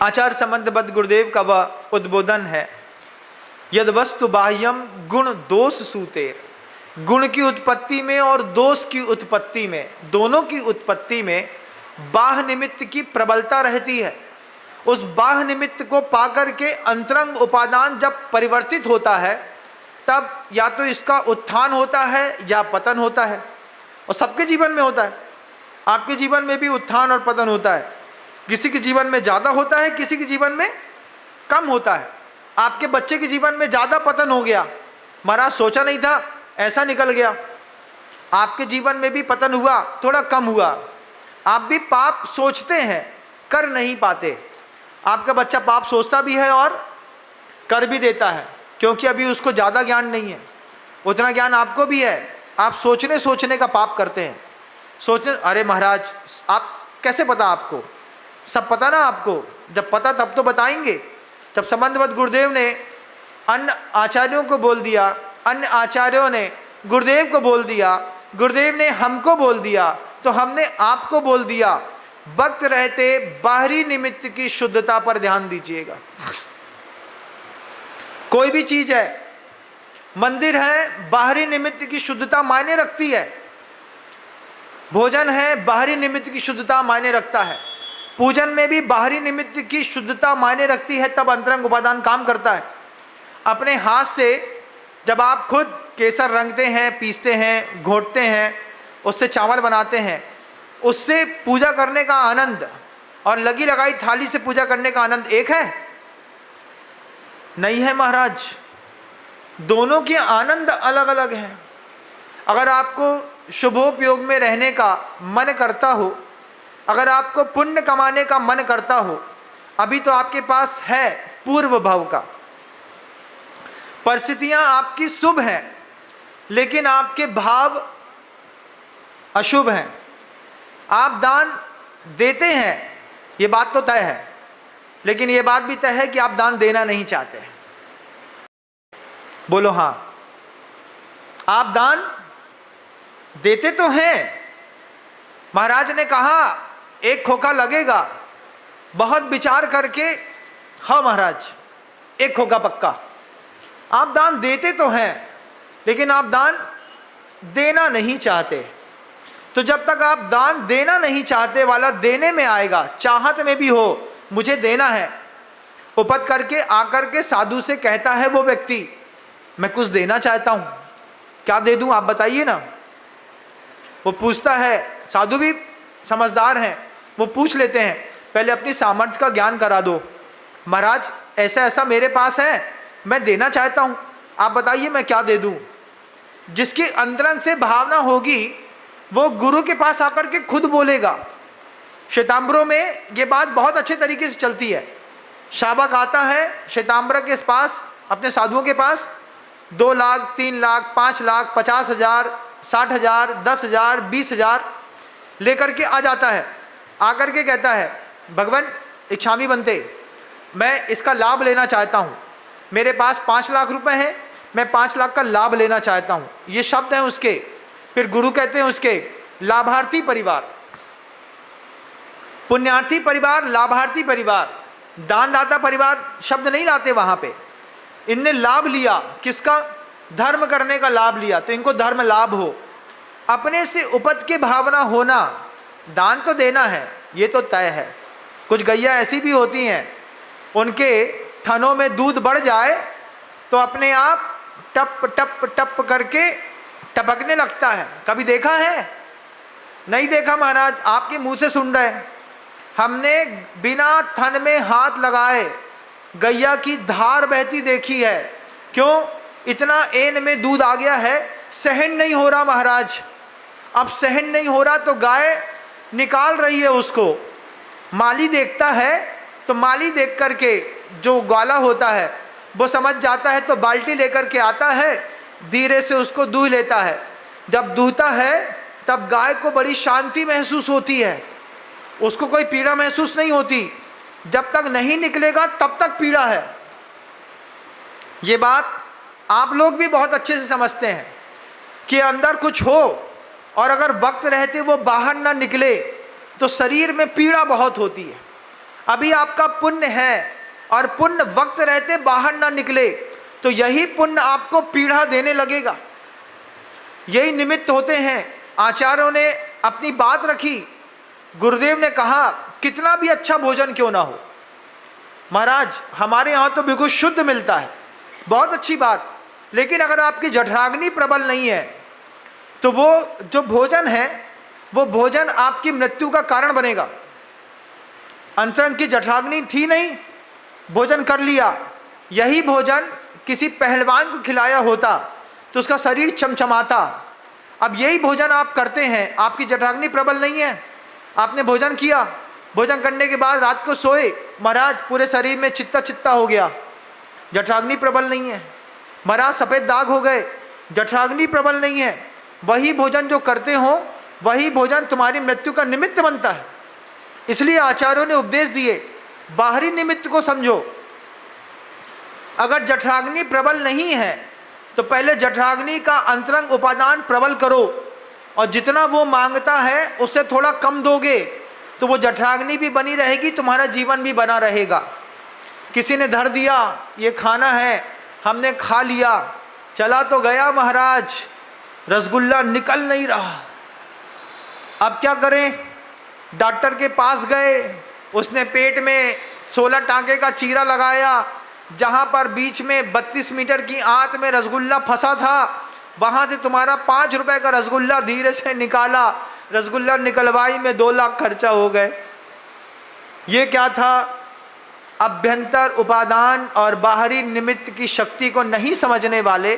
आचार्य संबंधबद्ध गुरुदेव का वह उद्बोधन है, यद वस्तु बाह्यम गुण दोष सूतेर। गुण की उत्पत्ति में और दोष की उत्पत्ति में, दोनों की उत्पत्ति में बाह्य निमित्त की प्रबलता रहती है। उस बाह्य निमित्त को पाकर के अंतरंग उपादान जब परिवर्तित होता है, तब या तो इसका उत्थान होता है या पतन होता है। और सबके जीवन में होता है, आपके जीवन में भी उत्थान और पतन होता है। किसी के जीवन में ज़्यादा होता है, किसी के जीवन में कम होता है। आपके बच्चे के जीवन में ज़्यादा पतन हो गया, महाराज सोचा नहीं था ऐसा निकल गया। आपके जीवन में भी पतन हुआ, थोड़ा कम हुआ। आप भी पाप सोचते हैं, कर नहीं पाते। आपका बच्चा पाप सोचता भी है और कर भी देता है, क्योंकि अभी उसको ज़्यादा ज्ञान नहीं है। उतना ज्ञान आपको भी है। आप सोचने का पाप करते हैं। सोचने, अरे महाराज आप कैसे पता? आपको सब पता ना। आपको जब पता तब तो बताएंगे। जब संबंधबद्ध गुरुदेव ने अन्य आचार्यों को बोल दिया, अन्य आचार्यों ने गुरुदेव को बोल दिया, गुरुदेव ने हमको बोल दिया, तो हमने आपको बोल दिया। वक्त रहते बाहरी निमित्त की शुद्धता पर ध्यान दीजिएगा। कोई भी चीज है, मंदिर है, बाहरी निमित्त की शुद्धता मायने रखती है। भोजन है, बाहरी निमित्त की शुद्धता मायने रखता है। पूजन में भी बाहरी निमित्त की शुद्धता मायने रखती है, तब अंतरंग उपादान काम करता है। अपने हाथ से जब आप खुद केसर रंगते हैं, पीसते हैं, घोटते हैं, उससे चावल बनाते हैं, उससे पूजा करने का आनंद और लगी लगाई थाली से पूजा करने का आनंद एक है? नहीं है महाराज, दोनों के आनंद अलग अलग हैं। अगर आपको शुभोपयोग में रहने का मन करता हो, अगर आपको पुण्य कमाने का मन करता हो, अभी तो आपके पास है पूर्व भव का, परिस्थितियां आपकी शुभ हैं, लेकिन आपके भाव अशुभ हैं। आप दान देते हैं, ये बात तो तय है, लेकिन ये बात भी तय है कि आप दान देना नहीं चाहते। बोलो हाँ। आप दान देते तो हैं। महाराज ने कहा एक खोखा लगेगा, बहुत विचार करके हाँ महाराज एक खोखा पक्का। आप दान देते तो हैं, लेकिन आप दान देना नहीं चाहते। तो जब तक आप दान देना नहीं चाहते वाला देने में आएगा, चाहत में भी हो मुझे देना है, उपत करके आकर के साधु से कहता है वो व्यक्ति, मैं कुछ देना चाहता हूं, क्या दे दूं आप बताइए ना। वो पूछता है, साधु भी समझदार हैं, वो पूछ लेते हैं, पहले अपनी सामर्थ्य का ज्ञान करा दो। महाराज ऐसा ऐसा मेरे पास है, मैं देना चाहता हूं, आप बताइए मैं क्या दे दूं। जिसकी अंतरंग से भावना होगी वो गुरु के पास आकर के खुद बोलेगा। श्वेतांबरों में ये बात बहुत अच्छे तरीके से चलती है। शाबक आता है श्वेतांबर के पास, अपने साधुओं के पास, 2 लाख 3 लाख 5 लाख 50,000 60,000 10,000 20,000 लेकर के आ जाता है। आकर के कहता है, भगवान इच्छामी बनते, मैं इसका लाभ लेना चाहता हूँ, मेरे पास 5 लाख रुपए हैं, मैं 5 लाख का लाभ लेना चाहता हूँ। ये शब्द हैं उसके। फिर गुरु कहते हैं उसके, लाभार्थी परिवार, पुण्यार्थी परिवार, लाभार्थी परिवार, दानदाता परिवार शब्द नहीं लाते वहां पे। इनने लाभ लिया, किसका? धर्म करने का लाभ लिया, तो इनको धर्म लाभ हो। अपने से उपज के भावना होना, दान तो देना है, ये तो तय है। कुछ गैया ऐसी भी होती हैं, उनके थनों में दूध बढ़ जाए तो अपने आप टप टप टप करके टपकने लगता है। कभी देखा है? नहीं देखा महाराज, आपके मुंह से सुन रहे हैं। हमने बिना थन में हाथ लगाए गैया की धार बहती देखी है। क्यों? इतना एन में दूध आ गया है, सहन नहीं हो रहा महाराज। अब सहन नहीं हो रहा तो गाय निकाल रही है उसको। माली देखता है तो माली देख करके जो ग्वाला होता है वो समझ जाता है, तो बाल्टी लेकर के आता है, धीरे से उसको दूह लेता है। जब दूहता है तब गाय को बड़ी शांति महसूस होती है, उसको कोई पीड़ा महसूस नहीं होती। जब तक नहीं निकलेगा तब तक पीड़ा है। ये बात आप लोग भी बहुत अच्छे से समझते हैं कि अंदर कुछ हो और अगर वक्त रहते वो बाहर ना निकले तो शरीर में पीड़ा बहुत होती है। अभी आपका पुण्य है और पुण्य वक्त रहते बाहर ना निकले तो यही पुण्य आपको पीड़ा देने लगेगा। यही निमित्त होते हैं। आचार्यों ने अपनी बात रखी, गुरुदेव ने कहा कितना भी अच्छा भोजन क्यों ना हो, महाराज हमारे यहाँ तो बिल्कुल शुद्ध मिलता है, बहुत अच्छी बात, लेकिन अगर आपकी जठराग्नि प्रबल नहीं है तो वो जो भोजन है वो भोजन आपकी मृत्यु का कारण बनेगा। अंतरंग की जठराग्नि थी नहीं, भोजन कर लिया, यही भोजन किसी पहलवान को खिलाया होता तो उसका शरीर चमचमाता। अब यही भोजन आप करते हैं, आपकी जठराग्नि प्रबल नहीं है, आपने भोजन किया, भोजन करने के बाद रात को सोए, महाराज पूरे शरीर में चित्ता चित्ता हो गया, जठराग्नि प्रबल नहीं है, महाराज सफ़ेद दाग हो गए, जठराग्नि प्रबल नहीं है। वही भोजन जो करते हो वही भोजन तुम्हारी मृत्यु का निमित्त बनता है। इसलिए आचार्यों ने उपदेश दिए, बाहरी निमित्त को समझो। अगर जठराग्नि प्रबल नहीं है तो पहले जठराग्नि का अंतरंग उपादान प्रबल करो, और जितना वो मांगता है उससे थोड़ा कम दोगे तो वो जठराग्नि भी बनी रहेगी, तुम्हारा जीवन भी बना रहेगा। किसी ने धर दिया ये खाना है, हमने खा लिया, चला तो गया महाराज, रसगुल्ला निकल नहीं रहा, अब क्या करें? डॉक्टर के पास गए, उसने पेट में 16 टांके का चीरा लगाया, जहाँ पर बीच में 32 मीटर की आंत में रसगुल्ला फंसा था, वहाँ से तुम्हारा 5 रुपए का रसगुल्ला धीरे से निकाला, रसगुल्ला निकलवाई में 2 लाख खर्चा हो गए। ये क्या था? अभ्यंतर उपादान और बाहरी निमित्त की शक्ति को नहीं समझने वाले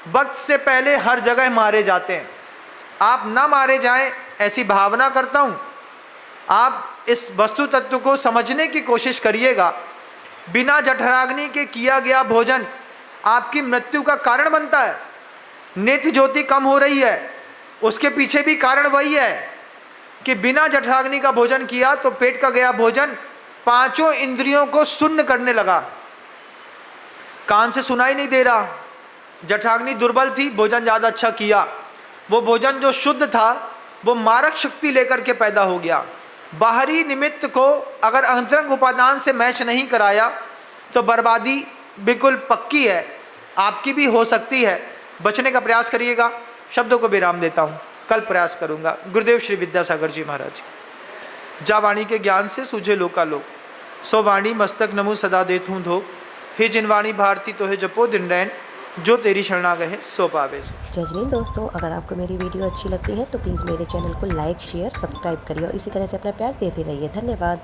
वक्त से पहले हर जगह मारे जाते हैं। आप ना मारे जाएं ऐसी भावना करता हूँ। आप इस वस्तु तत्व को समझने की कोशिश करिएगा। बिना जठराग्नि के किया गया भोजन आपकी मृत्यु का कारण बनता है। नेत्र ज्योति कम हो रही है, उसके पीछे भी कारण वही है कि बिना जठराग्नि का भोजन किया तो पेट का गया भोजन 5 इंद्रियों को शून्य करने लगा। कान से सुनाई नहीं दे रहा, जठराग्नि दुर्बल थी, भोजन ज़्यादा अच्छा किया, वो भोजन जो शुद्ध था वो मारक शक्ति लेकर के पैदा हो गया। बाहरी निमित्त को अगर अंतरंग उपादान से मैच नहीं कराया तो बर्बादी बिल्कुल पक्की है, आपकी भी हो सकती है। बचने का प्रयास करिएगा। शब्दों को विराम देता हूँ, कल प्रयास करूँगा। गुरुदेव श्री विद्यासागर जी महाराज। जा वाणी के ज्ञान से सूझे लोकालोक, सो वाणी मस्तक नमु सदा देतूँ धो, हे जिन वाणी भारती तो है जपो दिन रैन, जो तेरी शरणागह सो पावे। जय हिंद दोस्तों, अगर आपको मेरी वीडियो अच्छी लगती है तो प्लीज़ मेरे चैनल को लाइक, शेयर, सब्सक्राइब करिए और इसी तरह से अपना प्यार देते रहिए। धन्यवाद।